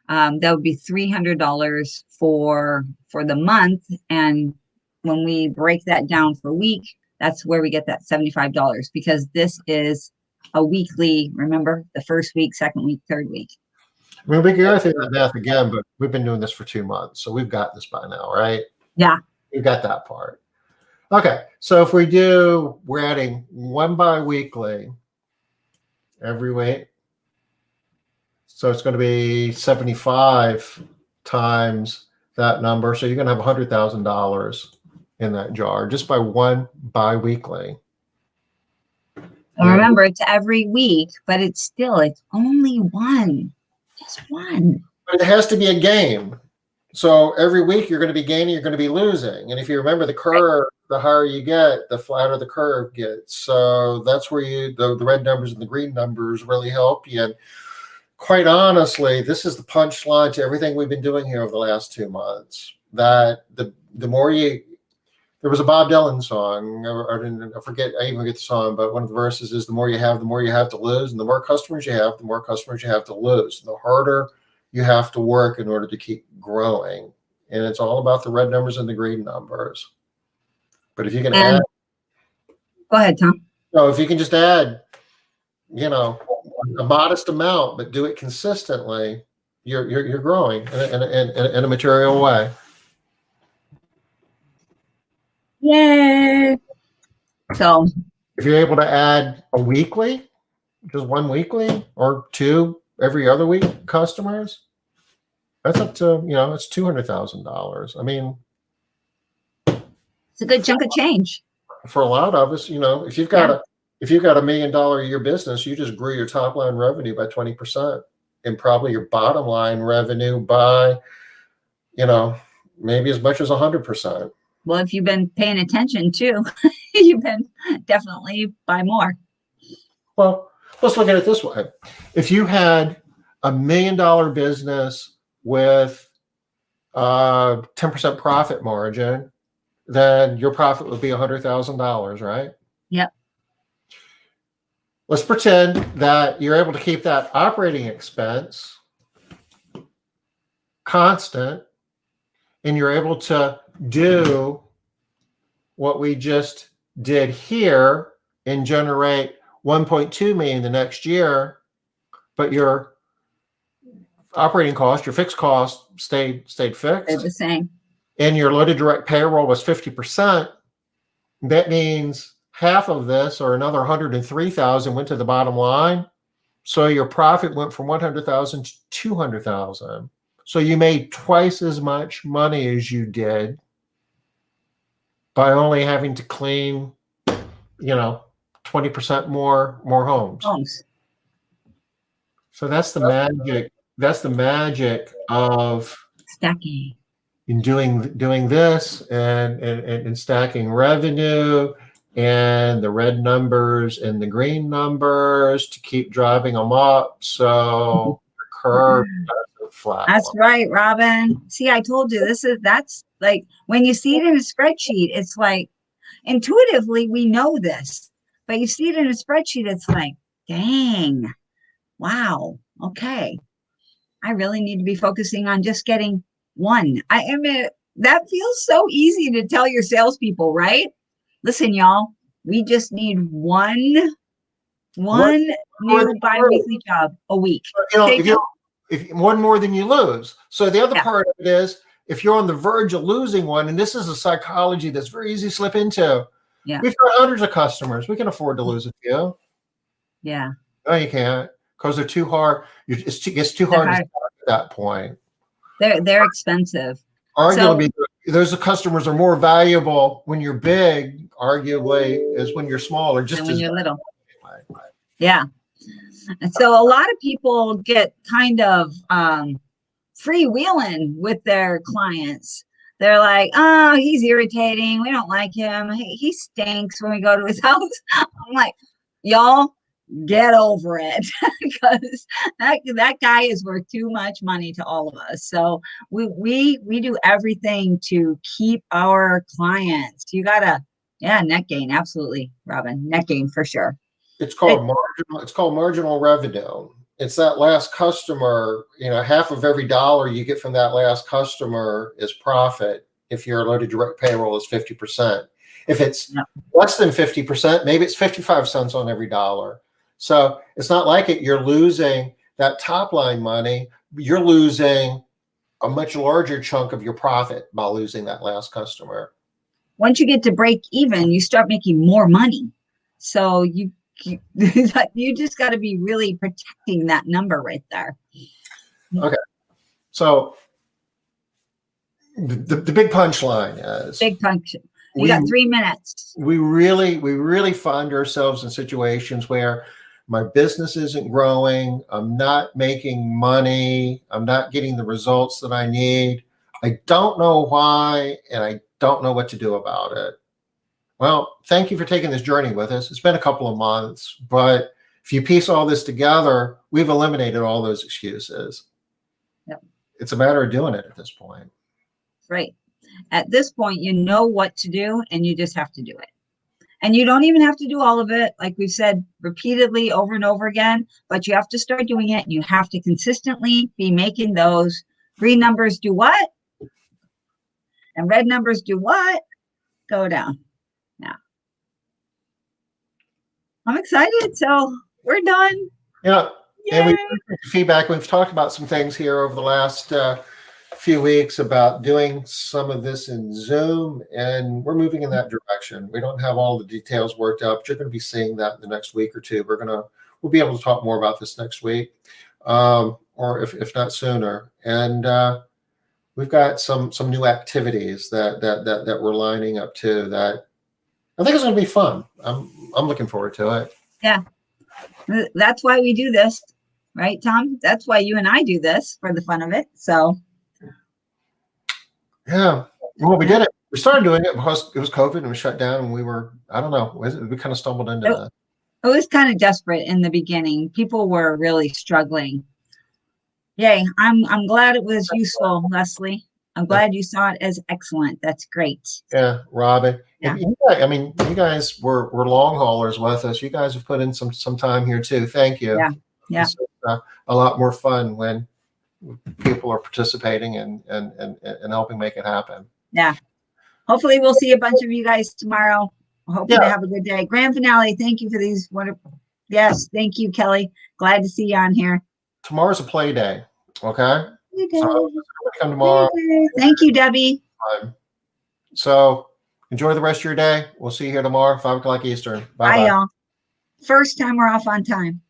[SPEAKER 2] that would be $300 for the month. And when we break that down for a week, that's where we get that $75, because this is a weekly, remember, the first week, second week, third week.
[SPEAKER 1] I mean, we can go through that math again, but we've been doing this for 2 months, so we've got this by now, right?
[SPEAKER 2] Yeah.
[SPEAKER 1] We've got that part. Okay, so if we're adding one bi-weekly every week. So it's going to be 75 times that number. So you're going to have $100,000 in that jar just by one bi-weekly.
[SPEAKER 2] And remember, it's every week, but it's only one. Just one.
[SPEAKER 1] But it has to be a game. So every week you're going to be gaining, you're going to be losing. And if you remember the curve, the higher you get, the flatter the curve gets. So that's where the red numbers and the green numbers really help you. And quite honestly, this is the punchline to everything we've been doing here over the last 2 months. That the more there was a Bob Dylan song. I forget, I even get the song, but one of the verses is the more you have to lose. And the more customers you have, the more customers you have to lose. And the harder you have to work in order to keep growing. And it's all about the red numbers and the green numbers. But if you can add.
[SPEAKER 2] Go ahead, Tom.
[SPEAKER 1] So if you can just add, a modest amount, but do it consistently, you're growing in a material way.
[SPEAKER 2] Yay! So
[SPEAKER 1] if you're able to add a weekly, just one weekly or two every other week customers, that's up to, it's $200,000. I mean,
[SPEAKER 2] it's a good chunk of change
[SPEAKER 1] for a lot of us. If you've got $1 million a year business, you just grew your top line revenue by 20% and probably your bottom line revenue by, maybe as much as 100%.
[SPEAKER 2] Well, if you've been paying attention too, you've been definitely by more.
[SPEAKER 1] Well, let's look at it this way. If you had $1 million business with 10% profit margin, then your profit would be $100,000, right?
[SPEAKER 2] Yep.
[SPEAKER 1] Let's pretend that you're able to keep that operating expense constant, and you're able to do what we just did here and generate 1.2 million the next year, but your operating cost, your fixed cost stayed fixed.
[SPEAKER 2] They're the same.
[SPEAKER 1] And your loaded direct payroll was 50%. That means half of this, or another 103,000, went to the bottom line. So your profit went from 100,000 to 200,000. So you made twice as much money as you did by only having to clean, 20% more homes. So that's the magic. That's the magic of
[SPEAKER 2] stacking.
[SPEAKER 1] In doing this and stacking revenue and the red numbers and the green numbers to keep driving them up. So the curve doesn't flat.
[SPEAKER 2] That's right, Robin. See, I told you that's like when you see it in a spreadsheet, it's like intuitively we know this, but you see it in a spreadsheet, it's like, dang, wow, okay. I really need to be focusing on just getting one. That feels so easy to tell your salespeople, right? Listen, y'all, we just need one new bi-weekly job a week.
[SPEAKER 1] if one more than you lose. So the other
[SPEAKER 2] Yeah.
[SPEAKER 1] part of it is, if you're on the verge of losing one, and this is a psychology that's very easy to slip into.
[SPEAKER 2] Yeah.
[SPEAKER 1] We've got hundreds of customers. We can afford to lose a few.
[SPEAKER 2] Yeah.
[SPEAKER 1] No, you can't, because they're too hard. It gets too hard to start at that point.
[SPEAKER 2] They're expensive.
[SPEAKER 1] Arguably, those customers are more valuable when you're big, arguably, as when you're smaller, just
[SPEAKER 2] when
[SPEAKER 1] as
[SPEAKER 2] you're little. Yeah. And so a lot of people get kind of freewheeling with their clients. They're like, oh, he's irritating. We don't like him. He stinks when we go to his house. I'm like, y'all get over it, because that guy is worth too much money to all of us. So we do everything to keep our clients. You gotta, net gain, absolutely, Robin, net gain for sure.
[SPEAKER 1] It's called marginal. It's called marginal revenue. It's that last customer. Half of every dollar you get from that last customer is profit. If your loaded direct payroll is 50%, if it's less than 50%, maybe it's 55 cents on every dollar. So it's not like you're losing that top line money. You're losing a much larger chunk of your profit by losing that last customer.
[SPEAKER 2] Once you get to break even, you start making more money. So you just got to be really protecting that number right there.
[SPEAKER 1] Okay. So the big punchline is
[SPEAKER 2] you got 3 minutes.
[SPEAKER 1] We really find ourselves in situations where my business isn't growing. I'm not making money. I'm not getting the results that I need. I don't know why, and I don't know what to do about it. Well, thank you for taking this journey with us. It's been a couple of months, but if you piece all this together, we've eliminated all those excuses.
[SPEAKER 2] Yep.
[SPEAKER 1] It's a matter of doing it at this point.
[SPEAKER 2] Right. At this point, you know what to do, and you just have to do it. And you don't even have to do all of it, like we've said repeatedly over and over again, but you have to start doing it. And you have to consistently be making those green numbers do what? And red numbers do what? Go down. Now, I'm excited. So we're done.
[SPEAKER 1] Yeah. And we've feedback. We've talked about some things here over the last few weeks about doing some of this in Zoom, and we're moving in that direction. We don't have all the details worked out, but you're going to be seeing that in the next week or two. We'll be able to talk more about this next week, or if not sooner. And we've got some new activities that we're lining up to that I think it's going to be fun. I'm looking forward to it. Yeah.
[SPEAKER 2] That's why we do this, right, Tom? That's why you and I do this, for the fun of it. So
[SPEAKER 1] yeah, well, we did it. We started doing it because it was COVID and we shut down, and we kind of stumbled into that.
[SPEAKER 2] It was kind of desperate in the beginning. People were really struggling. Yay! I'm glad it was useful, Leslie. I'm glad you saw it as excellent. That's great.
[SPEAKER 1] Yeah, Robin.
[SPEAKER 2] Yeah.
[SPEAKER 1] You guys were long haulers with us. You guys have put in some time here too. Thank you.
[SPEAKER 2] Yeah.
[SPEAKER 1] It's a lot more fun when people are participating and helping make it happen.
[SPEAKER 2] Yeah. Hopefully we'll see a bunch of you guys tomorrow. I hope you have a good day. Grand finale. Thank you for these wonderful. Yes. Thank you, Kelly. Glad to see you on here.
[SPEAKER 1] Tomorrow's a play day. Okay.
[SPEAKER 2] So
[SPEAKER 1] come tomorrow.
[SPEAKER 2] Thank you, Debbie.
[SPEAKER 1] So enjoy the rest of your day. We'll see you here tomorrow, 5 o'clock Eastern. Bye,
[SPEAKER 2] y'all. First time we're off on time.